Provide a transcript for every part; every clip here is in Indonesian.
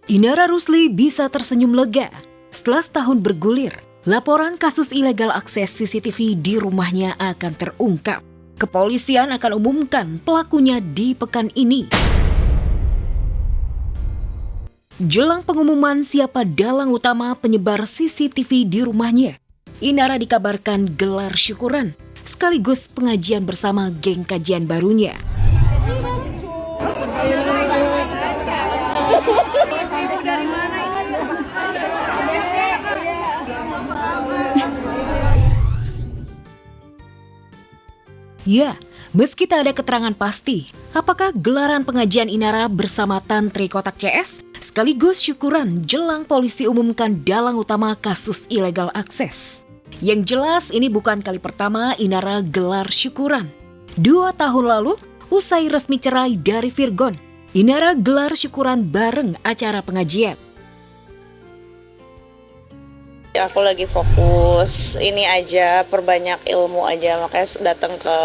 Inara Rusli bisa tersenyum lega. Setelah setahun bergulir, laporan kasus ilegal akses CCTV di rumahnya akan terungkap. Kepolisian akan umumkan pelakunya di pekan ini. Jelang pengumuman siapa dalang utama penyebar CCTV di rumahnya, Inara dikabarkan gelar syukuran sekaligus pengajian bersama geng kajian barunya. Ya, meski tak ada keterangan pasti, apakah gelaran pengajian Inara bersama Tantri Kotak CS sekaligus syukuran jelang polisi umumkan dalang utama kasus ilegal akses. Yang jelas ini bukan kali pertama Inara gelar syukuran. 2 tahun lalu, usai resmi cerai dari Virgon, Inara gelar syukuran bareng acara pengajian. Aku lagi fokus ini aja, perbanyak ilmu aja, makanya datang ke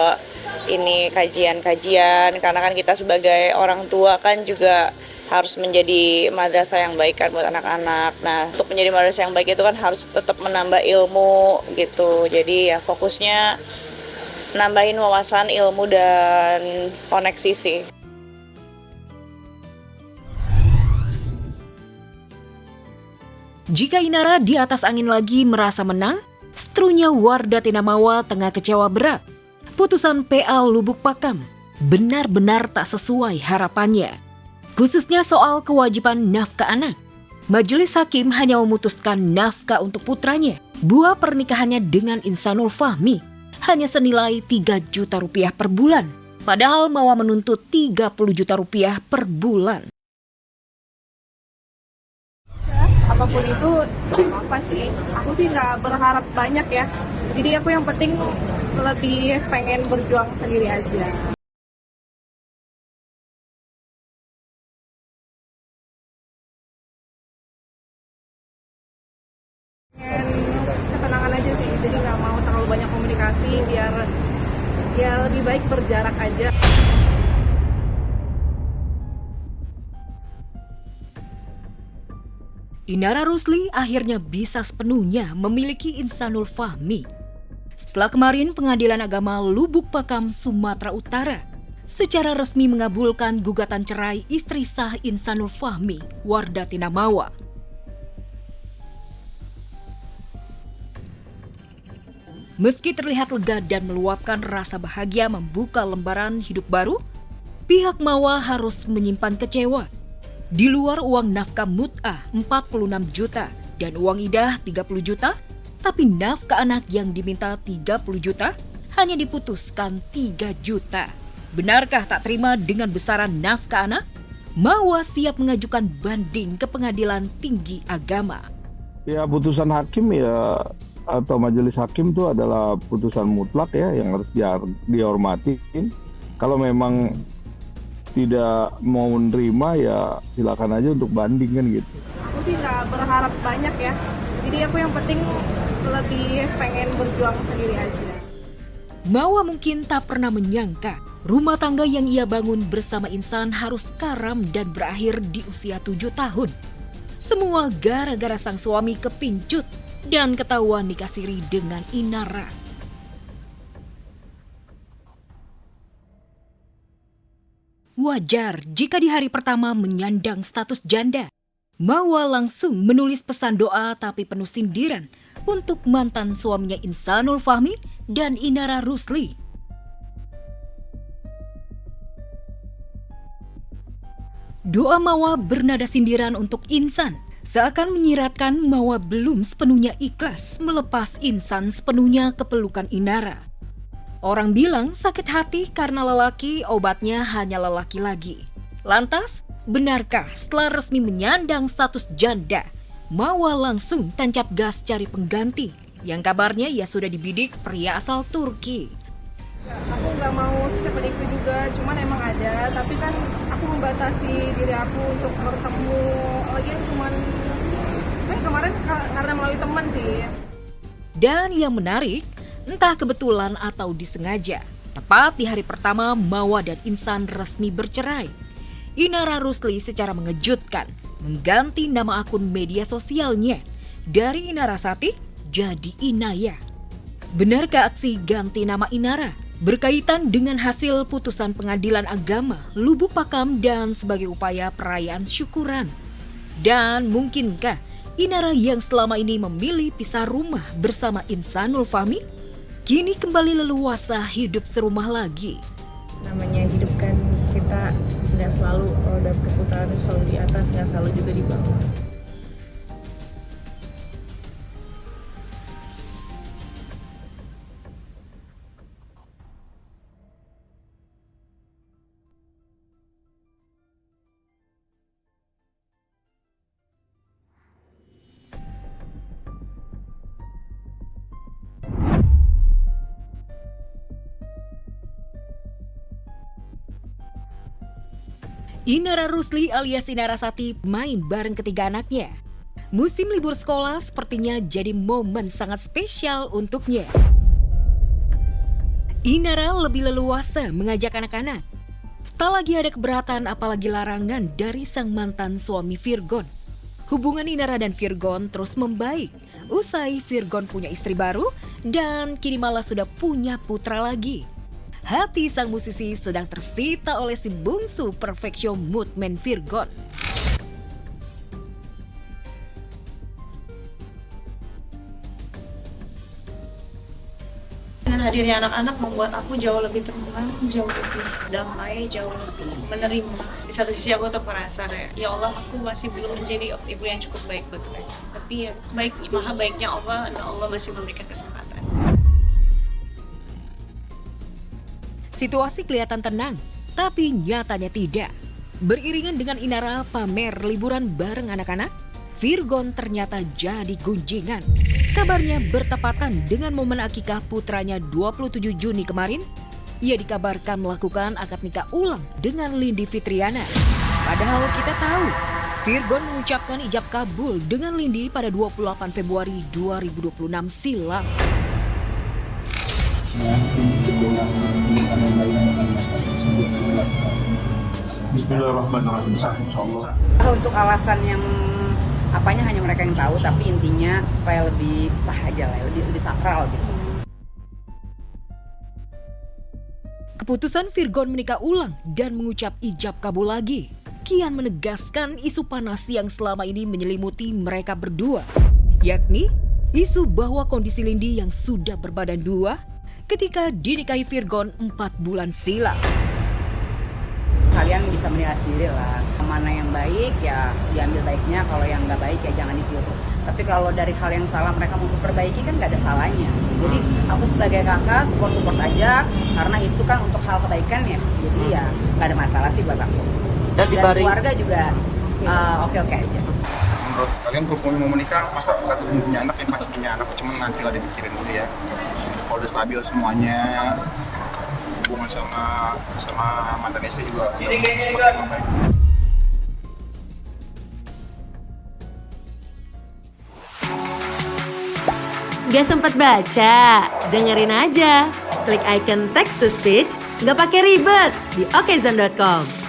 ini kajian-kajian, karena kan kita sebagai orang tua kan juga harus menjadi madrasah yang baik kan buat anak-anak. Nah, untuk menjadi madrasah yang baik itu kan harus tetap menambah ilmu gitu. Jadi ya fokusnya nambahin wawasan, ilmu, dan koneksi sih. Jika Inara di atas angin lagi merasa menang, seterunya Wardah Tinamawa tengah kecewa berat. Putusan PA Lubuk Pakam benar-benar tak sesuai harapannya. Khususnya soal kewajiban nafkah anak. Majelis Hakim hanya memutuskan nafkah untuk putranya. Buah pernikahannya dengan Insanul Fahmi hanya senilai 3 juta rupiah per bulan. Padahal Mawa menuntut 30 juta rupiah per bulan. Apapun itu apa sih, aku sih nggak berharap banyak ya, jadi aku yang penting lebih pengen berjuang sendiri aja. Pengen ketenangan aja sih, jadi nggak mau terlalu banyak komunikasi, biar ya lebih baik berjarak aja. Inara Rusli akhirnya bisa sepenuhnya memiliki Insanul Fahmi. Setelah kemarin Pengadilan Agama Lubuk Pakam, Sumatera Utara secara resmi mengabulkan gugatan cerai istri sah Insanul Fahmi, Wardah Tinamawa. Meski terlihat lega dan meluapkan rasa bahagia membuka lembaran hidup baru, pihak Mawa harus menyimpan kecewa. Di luar uang nafkah mut'ah 46 juta dan uang idah 30 juta, tapi nafkah anak yang diminta 30 juta hanya diputuskan 3 juta. Benarkah tak terima dengan besaran nafkah anak? Mawa siap mengajukan banding ke Pengadilan Tinggi Agama. Ya, putusan hakim ya atau majelis hakim itu adalah putusan mutlak ya yang harus dihormati. Kalau memang tidak mau menerima ya silakan aja untuk banding kan gitu. Aku sih nggak berharap banyak ya, jadi aku yang penting lebih pengen berjuang sendiri aja. Mawa mungkin tak pernah menyangka rumah tangga yang ia bangun bersama Insan harus karam dan berakhir di usia 7 tahun. Semua gara-gara sang suami kepincut dan ketahuan nikah siri dengan Inara. Wajar jika di hari pertama menyandang status janda, Mawa langsung menulis pesan doa tapi penuh sindiran untuk mantan suaminya Insanul Fahmi dan Inara Rusli. Doa Mawa bernada sindiran untuk Insan, seakan menyiratkan Mawa belum sepenuhnya ikhlas melepas Insan sepenuhnya ke pelukan Inara. Orang bilang sakit hati karena lelaki, obatnya hanya lelaki lagi. Lantas, benarkah setelah resmi menyandang status janda, Mawa langsung tancap gas cari pengganti? Yang kabarnya ia sudah dibidik pria asal Turki. Aku nggak mau secepat itu juga, cuman emang ada, tapi kan aku membatasi diri aku untuk bertemu. Lagian cuman kan kemarin karena melalui teman sih. Dan yang menarik, entah kebetulan atau disengaja, tepat di hari pertama Mawa dan Insan resmi bercerai, Inara Rusli secara mengejutkan mengganti nama akun media sosialnya dari Inarasati jadi Inaya. Benarkah aksi ganti nama Inara berkaitan dengan hasil putusan Pengadilan Agama Lubuk Pakam dan sebagai upaya perayaan syukuran? Dan mungkinkah Inara yang selama ini memilih pisah rumah bersama Insanul Fahmi kini kembali leluasa hidup serumah lagi? Namanya hidup kan, kita nggak selalu roda perputaran selalu di atas, nggak selalu juga di bawah. Inara Rusli alias Inarasati main bareng ketiga anaknya. Musim libur sekolah sepertinya jadi momen sangat spesial untuknya. Inara lebih leluasa mengajak anak-anak. Tak lagi ada keberatan apalagi larangan dari sang mantan suami Virgon. Hubungan Inara dan Virgon terus membaik. Usai Virgon punya istri baru dan kini malah sudah punya putra lagi. Hati sang musisi sedang tersita oleh si bungsu perfeksio moodman Virgon. Dengan hadirnya anak-anak membuat aku jauh lebih tenang, jauh lebih damai, jauh lebih menerima. Di satu sisi aku tetap merasa kayak, ya Allah, aku masih belum menjadi ibu yang cukup baik buat mereka. Tapi ya, maha baiknya Allah, dan Allah masih memberikan kesempatan. Situasi kelihatan tenang, tapi nyatanya tidak. Beriringan dengan Inara pamer liburan bareng anak-anak, Virgon ternyata jadi gunjingan. Kabarnya bertepatan dengan momen akikah putranya 27 Juni kemarin, ia dikabarkan melakukan akad nikah ulang dengan Lindi Fitriana. Padahal kita tahu, Virgon mengucapkan ijab kabul dengan Lindi pada 28 Februari 2026 silam. Bismillahirrahmanirrahim. Insyaallah. Untuk alasan yang apanya hanya mereka yang tahu, tapi intinya supaya lebih sah aja lah, lebih sakral gitu. Keputusan Virgon menikah ulang dan mengucap ijab kabul lagi kian menegaskan isu panas yang selama ini menyelimuti mereka berdua, yakni isu bahwa kondisi Lindi yang sudah berbadan dua ketika dinikahi Virgon 4 bulan silam. Kalian bisa menilai sendiri lah, mana yang baik ya diambil baiknya, kalau yang nggak baik ya jangan ditiru. Tapi kalau dari hal yang salah mereka mau perbaiki kan nggak ada salahnya. Jadi aku sebagai kakak support aja, karena itu kan untuk hal kebaikan ya. Jadi ya nggak ada masalah sih buat aku. Dan keluarga juga oke-oke aja. Menurut kalian kalau mau menikah, masa nggak punya anak ya, masih punya anak, cuman nanti lah dipikirin dulu ya. Kalau udah stabil semuanya, hubungan sama mantan istri juga makin baik. Gak sempat baca? Dengerin aja. Klik icon text to speech, gak pakai ribet di okezone.com.